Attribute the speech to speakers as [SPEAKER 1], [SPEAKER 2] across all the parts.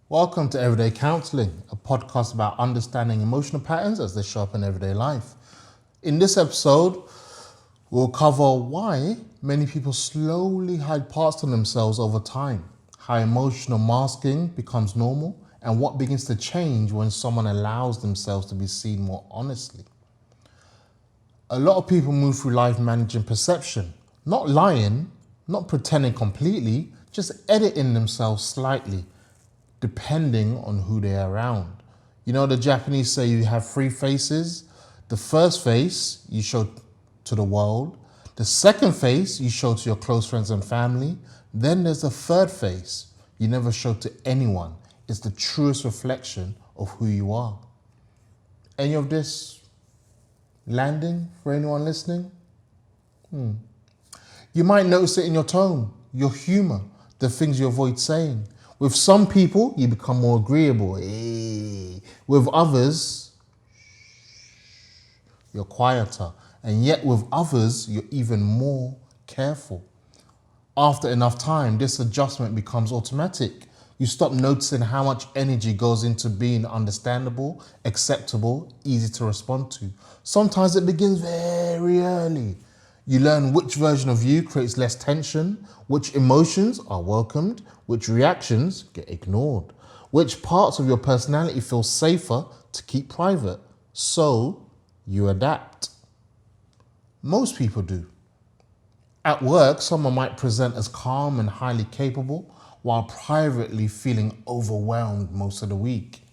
[SPEAKER 1] Welcome to Everyday Counseling, a podcast about understanding emotional patterns as they show up in everyday life. In this episode, we'll cover why many people slowly hide parts of themselves over time, how emotional masking becomes normal, and what begins to change when someone allows themselves to be seen more honestly. A lot of people move through life managing perception, not lying, not pretending completely, just editing themselves slightly, depending on who they're around. You know, the Japanese say you have three faces. The first face you show to the world. The second face you show to your close friends and family. Then there's the third face you never show to anyone. It's the truest reflection of who you are. Any of this landing for anyone listening? You might notice it in your tone, your humor, the things you avoid saying. With some people, you become more agreeable. With others, you're quieter. And yet with others, you're even more careful. After enough time, this adjustment becomes automatic. You stop noticing how much energy goes into being understandable, acceptable, easy to respond to. Sometimes it begins very early. You learn which version of you creates less tension, which emotions are welcomed, which reactions get ignored, which parts of your personality feel safer to keep private. So you adapt. Most people do. At work, someone might present as calm and highly capable while privately feeling overwhelmed most of the week.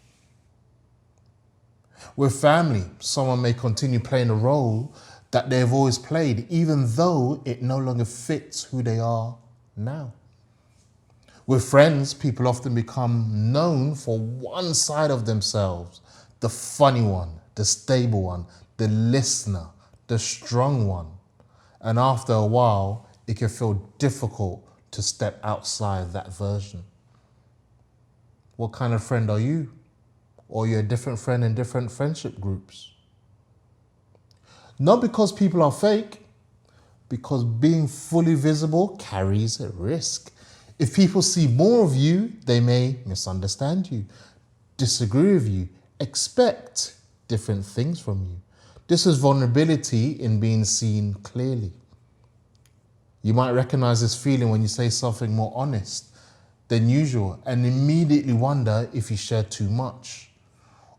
[SPEAKER 1] With family, someone may continue playing a role that they've always played, even though it no longer fits who they are now. With friends, people often become known for one side of themselves, the funny one, the stable one, the listener, the strong one. And after a while, it can feel difficult to step outside that version. What kind of friend are you? Or you're a different friend in different friendship groups? Not because people are fake, because being fully visible carries a risk. If people see more of you, they may misunderstand you, disagree with you, expect different things from you. This is vulnerability in being seen clearly. You might recognize this feeling when you say something more honest than usual and immediately wonder if you share too much.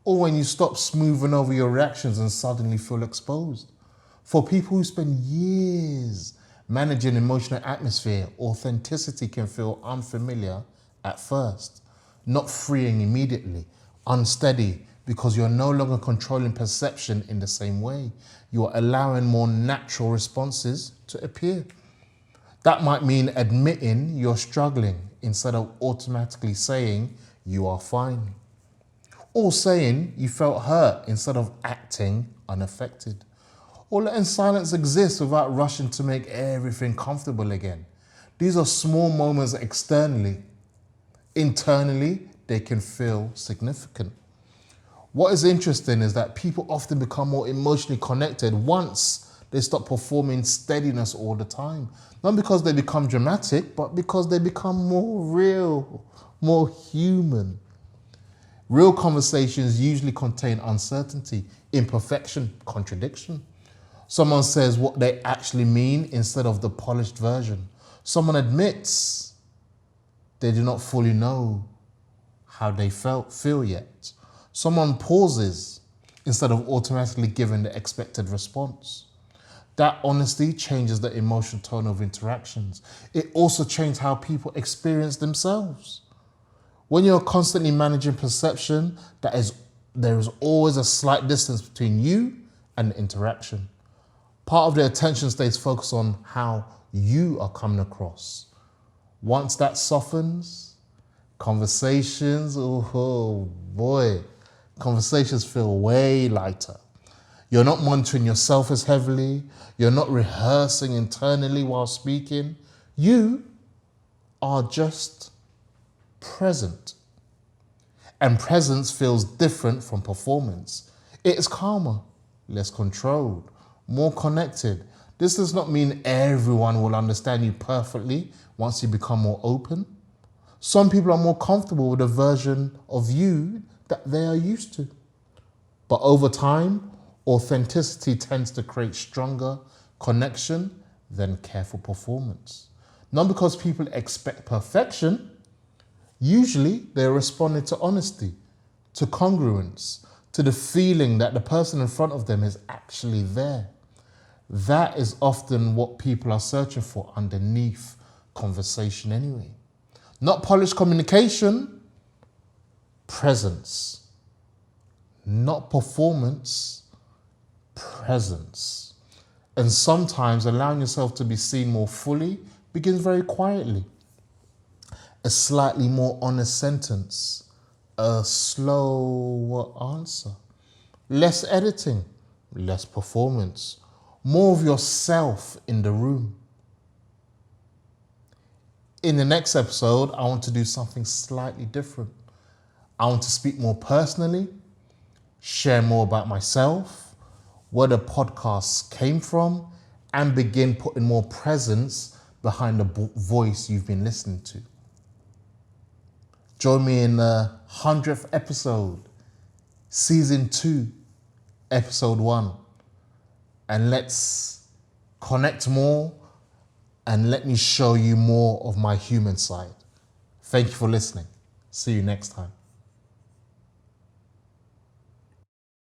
[SPEAKER 1] Or when you stop smoothing over your reactions and suddenly feel exposed. For people who spend years managing emotional atmosphere, authenticity can feel unfamiliar at first, not freeing immediately, unsteady, because you're no longer controlling perception in the same way. You are allowing more natural responses to appear. That might mean admitting you're struggling instead of automatically saying you are fine. Or saying you felt hurt instead of acting unaffected. Or letting silence exist without rushing to make everything comfortable again. These are small moments externally. Internally, they can feel significant. What is interesting is that people often become more emotionally connected once they stop performing steadiness all the time. Not because they become dramatic, but because they become more real, more human. Real conversations usually contain uncertainty, imperfection, contradiction. Someone says what they actually mean instead of the polished version. Someone admits they do not fully know how they feel yet. Someone pauses instead of automatically giving the expected response. That honesty changes the emotional tone of interactions. It also changes how people experience themselves. When you're constantly managing perception, there is always a slight distance between you and the interaction. Part of the attention stays focused on how you are coming across. Once that softens, conversations, oh boy, conversations feel way lighter. You're not monitoring yourself as heavily. You're not rehearsing internally while speaking. You are just present. And presence feels different from performance. It is calmer, less controlled, more connected. This does not mean everyone will understand you perfectly once you become more open. Some people are more comfortable with a version of you that they are used to. But over time, authenticity tends to create stronger connection than careful performance. Not because people expect perfection, usually they're responding to honesty, to congruence, to the feeling that the person in front of them is actually there. That is often what people are searching for underneath conversation anyway. Not polished communication, presence. Not performance, presence. And sometimes allowing yourself to be seen more fully begins very quietly. A slightly more honest sentence, a slower answer, less editing, less performance, more of yourself in the room. In the next episode, I want to do something slightly different. I want to speak more personally, share more about myself, where the podcast came from, and begin putting more presence behind the voice you've been listening to. Join me in the 100th episode, season 2, episode 1, and let's connect more and let me show you more of my human side. Thank you for listening. See you next time.